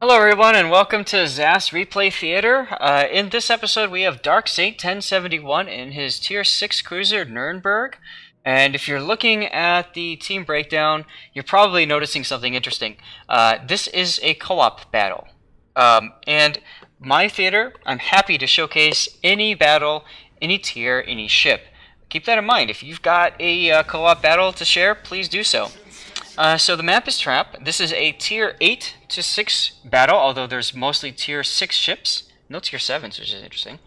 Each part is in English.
Hello everyone and welcome to Zath's Replay Theater. In this episode we have Dark Saint 1071 in his Tier 6 cruiser Nurnberg. And if you're looking at the team breakdown, you're probably noticing something interesting. This is a co-op battle. And my theater, I'm happy to showcase any battle, any tier, any ship. Keep that in mind. If you've got a co-op battle to share, please do so. So the map is Trap. This is a Tier 8 to 6 battle, although there's mostly Tier 6 ships. No Tier 7s, which is interesting.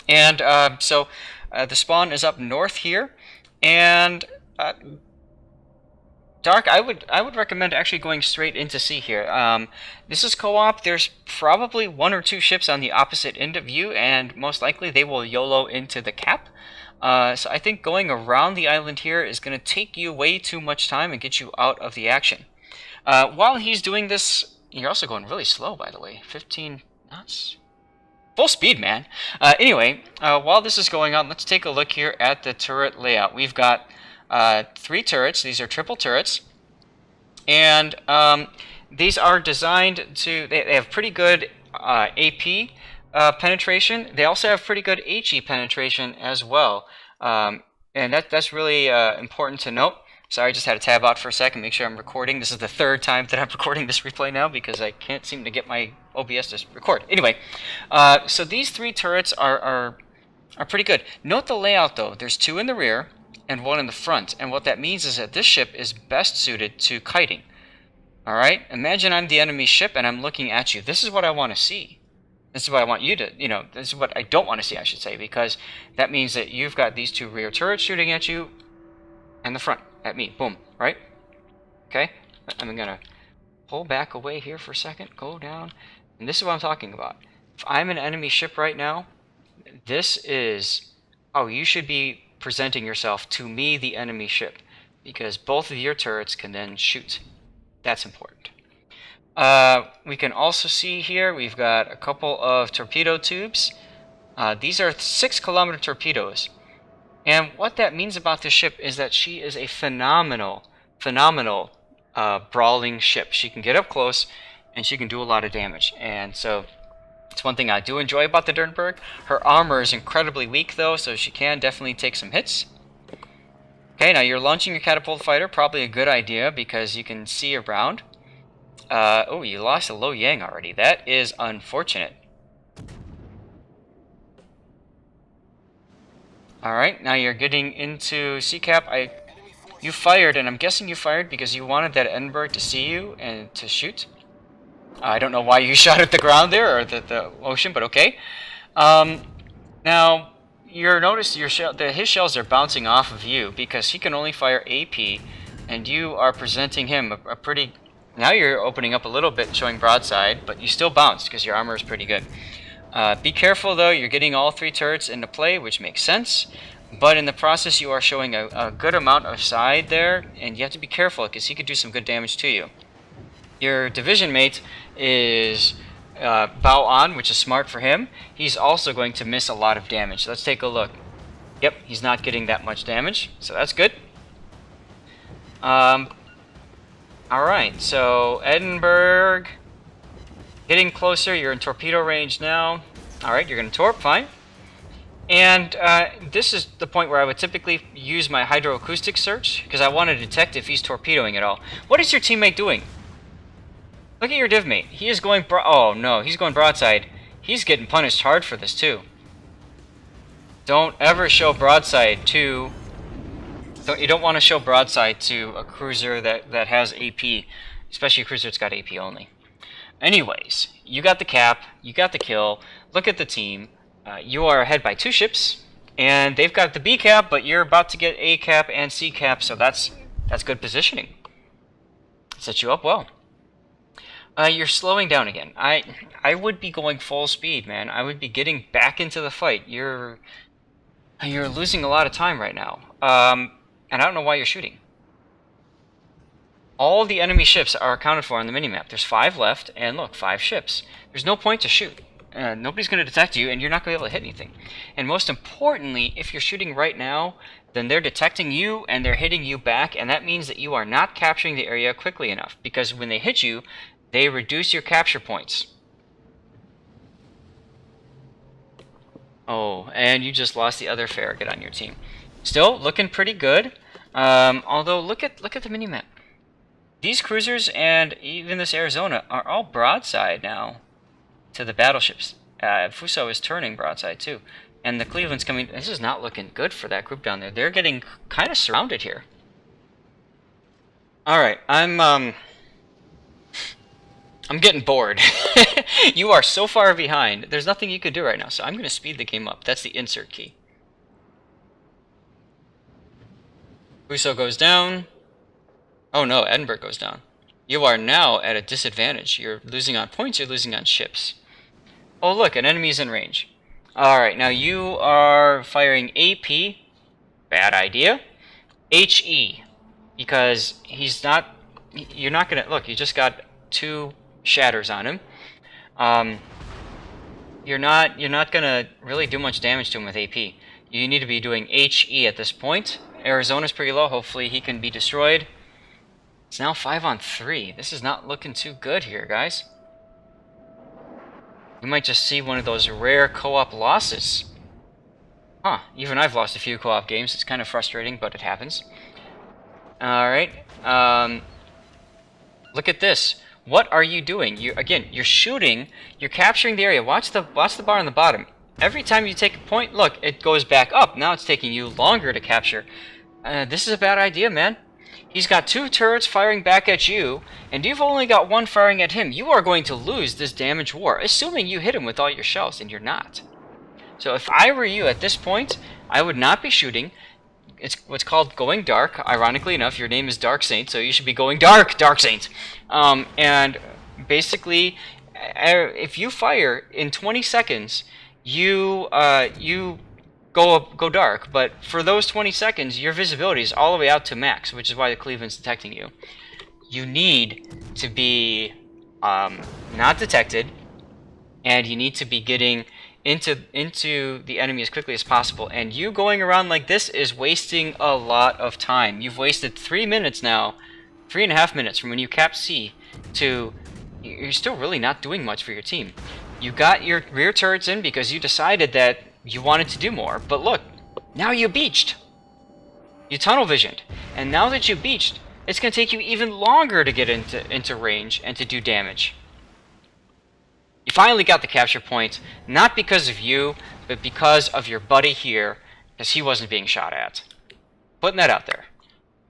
And the spawn is up north here. And Dark, I would recommend actually going straight into sea here. This is co-op. There's probably one or two ships on the opposite end of you, and most likely they will YOLO into the cap. So I think going around the island here is going to take you way too much time and get you out of the action. While he's doing this, you're also going really slow, by the way. 15 knots? Full speed, man. Anyway, while this is going on, let's take a look here at the turret layout. We've got 3 turrets. These are triple turrets. And these are designed to... They have pretty good AP penetration. They also have pretty good HE penetration as well, and that's really important to note. Sorry, I just had to tab out for a second, make sure I'm recording. This is the third time that I'm recording this replay now because I can't seem to get my OBS to record. Anyway, so these 3 turrets are pretty good. Note the layout though. There's 2 in the rear and 1 in the front, and what that means is that this ship is best suited to kiting. All right, imagine I'm the enemy ship and I'm looking at you. This is what I want to see. This is what I want you to, this is what I don't want to see, I should say, because that means that you've got these 2 rear turrets shooting at you and the front at me. Boom, right? Okay, I'm going to pull back away here for a second, go down, and this is what I'm talking about. If I'm an enemy ship right now, this is, you should be presenting yourself to me, the enemy ship, because both of your turrets can then shoot. That's important. We can also see here we've got a couple of torpedo tubes. These are 6-kilometer torpedoes. And what that means about this ship is that she is a phenomenal brawling ship. She can get up close and she can do a lot of damage. And so it's one thing I do enjoy about the Nurnberg. Her armor is incredibly weak though, so she can definitely take some hits. Okay, now you're launching your catapult fighter. Probably a good idea because you can see around. You lost a Lo Yang already. That is unfortunate. Alright, now you're getting into CCAP. You fired, and I'm guessing you fired because you wanted that Edinburgh to see you and to shoot. I don't know why you shot at the ground there, or the ocean, but okay. Now, you'll notice his shells are bouncing off of you because he can only fire AP, and you are presenting him a pretty... Now you're opening up a little bit, showing broadside, but you still bounced because your armor is pretty good. Be careful though, you're getting all 3 turrets into play, which makes sense. But in the process you are showing a good amount of side there, and you have to be careful because he could do some good damage to you. Your division mate is bow on, which is smart for him. He's also going to miss a lot of damage. Let's take a look. Yep, he's not getting that much damage, so that's good. Alright, so Edinburgh, getting closer, you're in torpedo range now. Alright, you're going to torp, fine. And this is the point where I would typically use my hydroacoustic search, because I want to detect if he's torpedoing at all. What is your teammate doing? Look at your div mate. He is going oh no, he's going broadside. He's getting punished hard for this too. Don't ever show broadside to... You don't want to show broadside to a cruiser that has AP, especially a cruiser that's got AP only. Anyways, you got the cap, you got the kill. Look at the team. You are ahead by 2 ships, and they've got the B cap, but you're about to get A cap and C cap, so that's good positioning. Sets you up well. You're slowing down again. I would be going full speed, man. I would be getting back into the fight. You're losing a lot of time right now. And I don't know why you're shooting. All of the enemy ships are accounted for on the minimap. There's 5 left, and look, 5 ships. There's no point to shoot. Nobody's going to detect you, and you're not going to be able to hit anything. And most importantly, if you're shooting right now, then they're detecting you and they're hitting you back, and that means that you are not capturing the area quickly enough, because when they hit you, they reduce your capture points. Oh, and you just lost the other Farragut on your team. Still looking pretty good. Although look at the minimap. These cruisers and even this Arizona are all broadside now to the battleships. Fuso is turning broadside too. And the Cleveland's coming. This is not looking good for that group down there. They're getting kind of surrounded here. Alright, I'm getting bored. You are so far behind. There's nothing you can do right now, so I'm going to speed the game up. That's the insert key. Fuso goes down. Oh no, Edinburgh goes down. You are now at a disadvantage. You're losing on points, you're losing on ships. Oh look, an enemy's in range. Alright, now you are firing AP. Bad idea. HE. Because he's not... You're not gonna... Look, you just got 2 shatters on him. You're not gonna really do much damage to him with AP. You need to be doing HE at this point. Arizona's pretty low. Hopefully he can be destroyed. It's now 5-on-3. This is not looking too good here, guys. We might just see one of those rare co-op losses. Huh, even I've lost a few co-op games. It's kind of frustrating, but it happens. Alright, look at this. What are you doing? You're shooting, you're capturing the area. Watch the bar on the bottom. Every time you take a point, look, it goes back up. Now it's taking you longer to capture. This is a bad idea, man. He's got 2 turrets firing back at you, and you've only got 1 firing at him. You are going to lose this damage war, assuming you hit him with all your shells, and you're not. So if I were you at this point, I would not be shooting. It's what's called going dark. Ironically enough, your name is Dark Saint, so you should be going dark, Dark Saint. And basically, if you fire in 20 seconds, you go dark. But for those 20 seconds, your visibility is all the way out to max, which is why the Cleveland's detecting you. You need to be not detected, and you need to be getting into the enemy as quickly as possible. And you going around like this is wasting a lot of time. You've wasted 3 minutes now, 3.5 minutes from when you cap C to... You're still really not doing much for your team. You got your rear turrets in because you decided that you wanted to do more. But look, now you beached. You tunnel visioned. And now that you beached, it's going to take you even longer to get into range and to do damage. You finally got the capture point, not because of you, but because of your buddy here, because he wasn't being shot at. Putting that out there.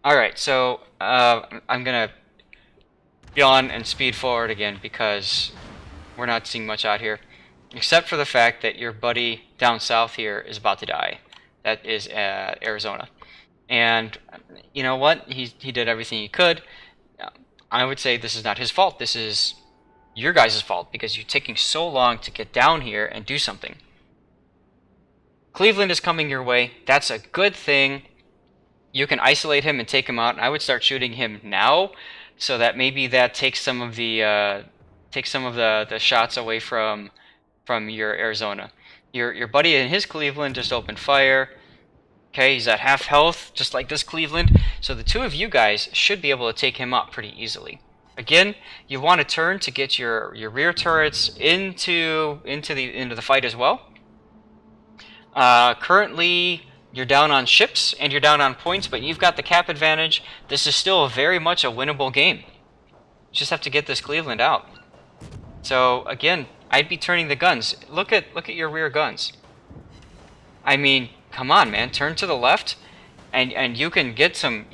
Alright, so I'm going to yawn and speed forward again because we're not seeing much out here. Except for the fact that your buddy down south here is about to die. That is Arizona. And you know what? He did everything he could. I would say this is not his fault. This is your guys' fault because you're taking so long to get down here and do something. Cleveland is coming your way. That's a good thing. You can isolate him and take him out. And I would start shooting him now, so that maybe that takes some of the shots away from your Arizona. Your buddy in his Cleveland just opened fire. Okay, he's at half health, just like this Cleveland. So the 2 of you guys should be able to take him out pretty easily. Again, you want to turn to get your rear turrets into the fight as well. Currently, you're down on ships and you're down on points, but you've got the cap advantage. This is still very much a winnable game. You just have to get this Cleveland out. So again, I'd be turning the guns. Look at your rear guns. I mean, come on, man, turn to the left, and you can get some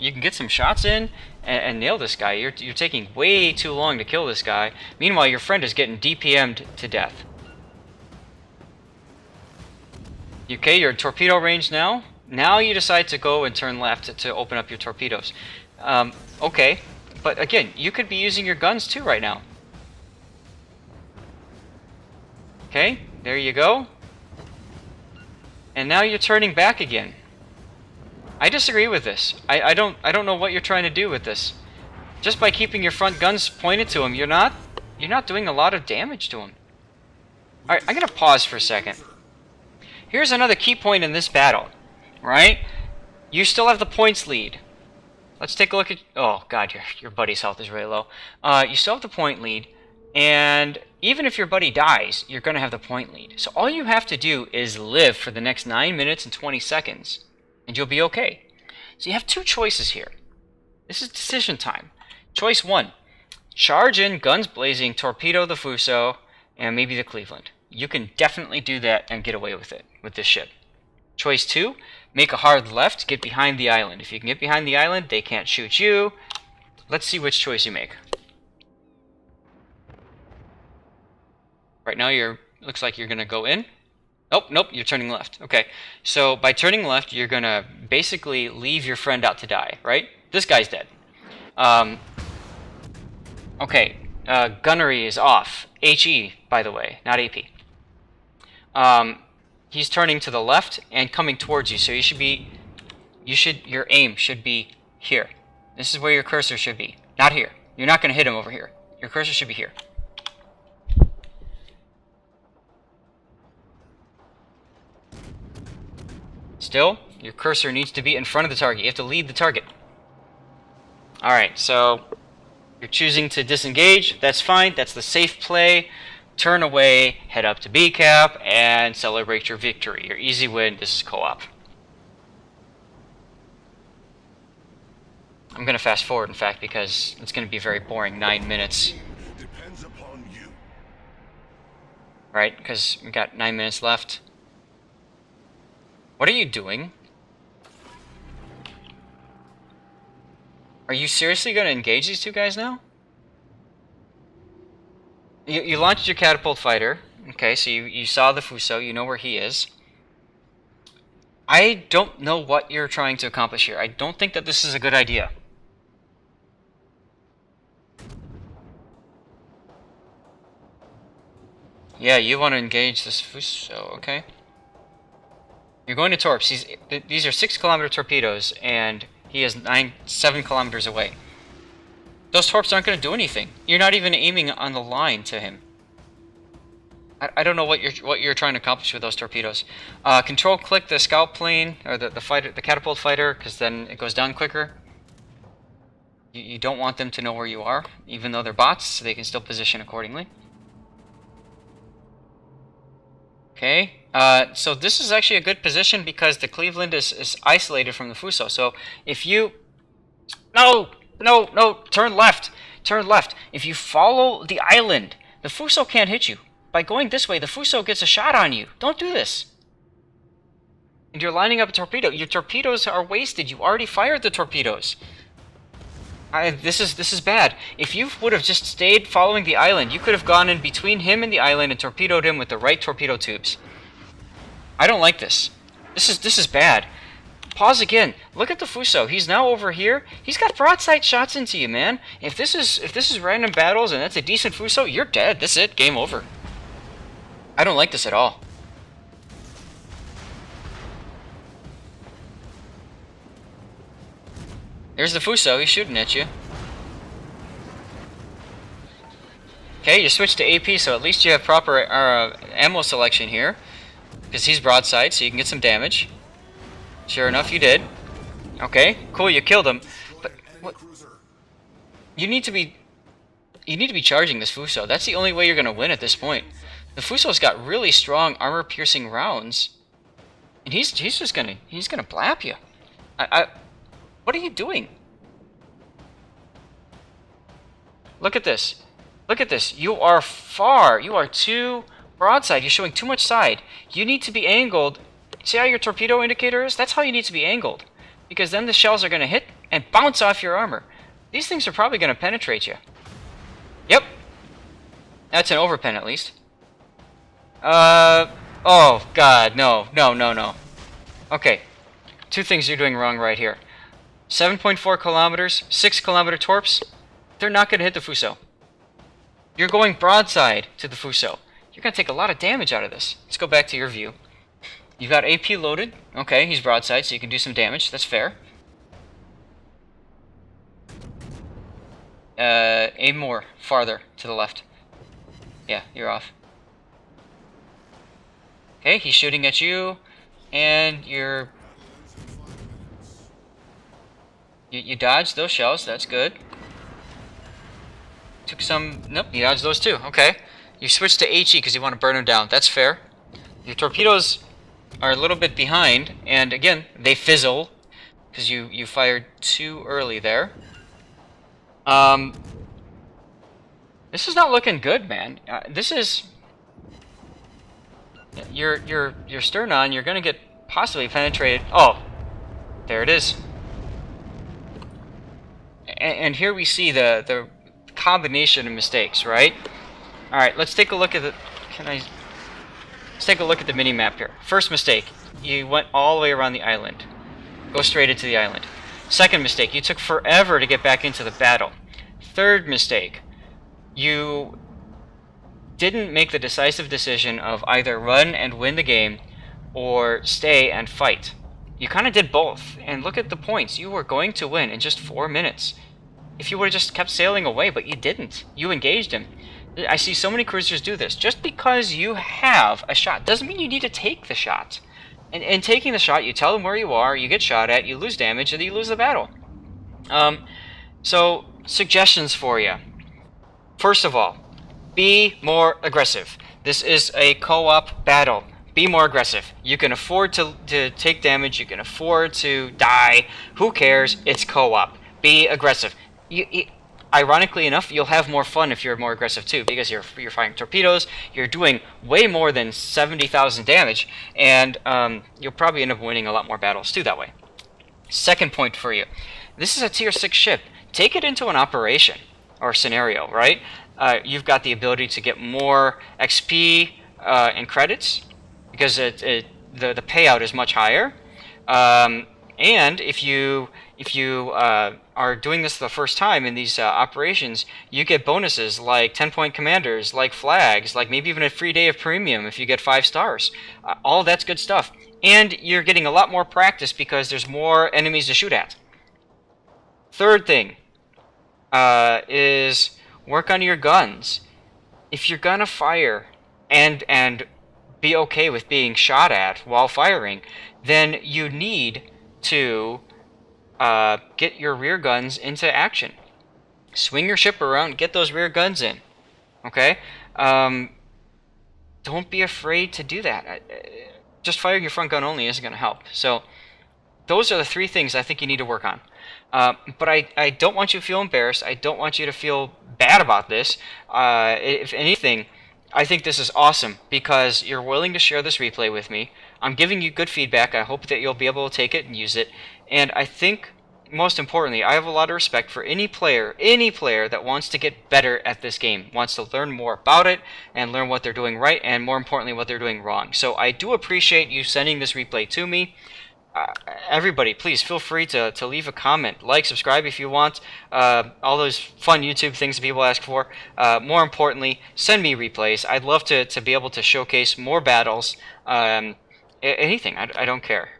shots in and nail this guy. You're taking way too long to kill this guy. Meanwhile, your friend is getting DPM'd to death. Okay, you're at torpedo range now. Now you decide to go and turn left to open up your torpedoes. Okay, but again, you could be using your guns too right now. Okay, there you go. And now you're turning back again. I disagree with this. I don't know what you're trying to do with this. Just by keeping your front guns pointed to him, you're not doing a lot of damage to him. All right, I'm gonna pause for a second. Here's another key point in this battle, right? You still have the points lead. Let's take a look at... Oh god, your buddy's health is really low. You still have the point lead. And even if your buddy dies, you're going to have the point lead. So all you have to do is live for the next 9 minutes and 20 seconds, and you'll be okay. So you have two choices here. This is decision time. Choice 1. Charge in, guns blazing, torpedo the Fuso, and maybe the Cleveland. You can definitely do that and get away with it with this ship. Choice 2. Make a hard left, get behind the island. If you can get behind the island, they can't shoot you. Let's see which choice you make. Right now, looks like you're going to go in. Nope, you're turning left. Okay, so by turning left, you're going to basically leave your friend out to die, right? This guy's dead. Okay, gunnery is off. HE, by the way, not AP. He's turning to the left and coming towards you, so your aim should be here. This is where your cursor should be, not here. You're not going to hit him over here. Your cursor should be here. Still, your cursor needs to be in front of the target. You have to lead the target. Alright, so you're choosing to disengage. That's fine. That's the safe play. Turn away, head up to B cap, and celebrate your victory. Your easy win. This is co-op. I'm going to fast forward, in fact, because it's going to be very boring. 9 minutes. Depends upon you. Right? Because we've got 9 minutes left. What are you doing? Are you seriously going to engage these two guys now? You launched your catapult fighter. Okay, so you saw the Fuso. You know where he is. I don't know what you're trying to accomplish here. I don't think that this is a good idea. Yeah, you want to engage this Fuso, okay? You're going to torps. These are 6-kilometer torpedoes, and he is 7 kilometers away. Those torps aren't going to do anything. You're not even aiming on the line to him. I don't know what you're trying to accomplish with those torpedoes. Control click the scout plane or the catapult fighter, because then it goes down quicker. You don't want them to know where you are, even though they're bots, so they can still position accordingly. Okay, so this is actually a good position because the Cleveland is isolated from the Fuso. So if you... No! Turn left! Turn left! If you follow the island, the Fuso can't hit you. By going this way, the Fuso gets a shot on you. Don't do this. And you're lining up a torpedo. Your torpedoes are wasted. You already fired the torpedoes. This is bad. If you would have just stayed following the island, you could have gone in between him and the island and torpedoed him with the right torpedo tubes. I don't like this. This is bad. Pause again. Look at the Fuso. He's now over here. He's got broadside shots into you, man. If this is random battles and that's a decent Fuso, you're dead. That's it. Game over. I don't like this at all. There's the Fuso, he's shooting at you. Okay, you switch to AP, so at least you have proper ammo selection here. Because he's broadside, so you can get some damage. Sure enough, you did. Okay, cool, you killed him. But what? You need to be charging this Fuso. That's the only way you're gonna win at this point. The Fuso's got really strong armor-piercing rounds. And he's gonna blap you. What are you doing? Look at this. Look at this. You are far. You are too broadside. You're showing too much side. You need to be angled. See how your torpedo indicator is? That's how you need to be angled. Because then the shells are going to hit and bounce off your armor. These things are probably going to penetrate you. Yep. That's an overpen at least. Oh, God. No. Okay. Two things you're doing wrong right here. 7.4 kilometers, 6-kilometer torps, they're not going to hit the Fuso. You're going broadside to the Fuso. You're going to take a lot of damage out of this. Let's go back to your view. You've got AP loaded. Okay, he's broadside, so you can do some damage. That's fair. Aim more, farther, to the left. Yeah, you're off. Okay, he's shooting at you, and you're... You dodged those shells, that's good. Took some... Nope, you dodged those too. Okay. You switched to HE because you want to burn them down. That's fair. Your torpedoes are a little bit behind, and again, they fizzle because you fired too early there. This is not looking good, man. This is... Your stern-on, you're gonna get possibly penetrated. Oh, there it is. And here we see the combination of mistakes, right? All right, let's take a look at the. Let's take a look at the mini map here. First mistake, you went all the way around the island. Go straight into the island. Second mistake, you took forever to get back into the battle. Third mistake, you didn't make the decisive decision of either run and win the game or stay and fight. You kind of did both, and look at the points. You were going to win in just 4 minutes. If you would have just kept sailing away, but you didn't. You engaged him. I see so many cruisers do this. Just because you have a shot doesn't mean you need to take the shot. And taking the shot, you tell them where you are, you get shot at, you lose damage, and you lose the battle. So, suggestions for you. First of all, be more aggressive. This is a co-op battle. Be more aggressive. You can afford to take damage, you can afford to die. Who cares? It's co-op. Be aggressive. Ironically enough, you'll have more fun if you're more aggressive too, because you're firing torpedoes, you're doing way more than 70,000 damage, and you'll probably end up winning a lot more battles too that way. Second point for you. This is a tier 6 ship. Take it into an operation or scenario, right? You've got the ability to get more XP and credits, because the payout is much higher. And if you are doing this the first time in these operations, you get bonuses like 10-point commanders, like flags, like maybe even a free day of premium if you get 5 stars. All that's good stuff. And you're getting a lot more practice because there's more enemies to shoot at. Third thing is work on your guns. If you're gonna fire and be okay with being shot at while firing, then you need to get your rear guns into action. Swing your ship around, get those rear guns in. Okay? Don't be afraid to do that. Just firing your front gun only isn't going to help. So, those are the 3 things I think you need to work on. But I don't want you to feel embarrassed. I don't want you to feel bad about this. If anything, I think this is awesome because you're willing to share this replay with me. I'm giving you good feedback. I hope that you'll be able to take it and use it. And I think, most importantly, I have a lot of respect for any player that wants to get better at this game, wants to learn more about it and learn what they're doing right and, more importantly, what they're doing wrong. So I do appreciate you sending this replay to me. Everybody, please feel free to leave a comment, like, subscribe if you want, all those fun YouTube things that people ask for. More importantly, send me replays. I'd love to be able to showcase more battles, anything. I don't care.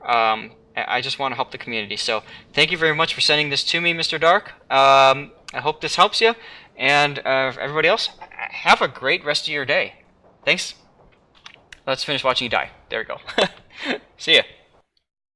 I just want to help the community. So thank you very much for sending this to me, Mr. Dark. I hope this helps you, and everybody else, have a great rest of your day. Thanks. Let's finish watching you die. There we go. See ya.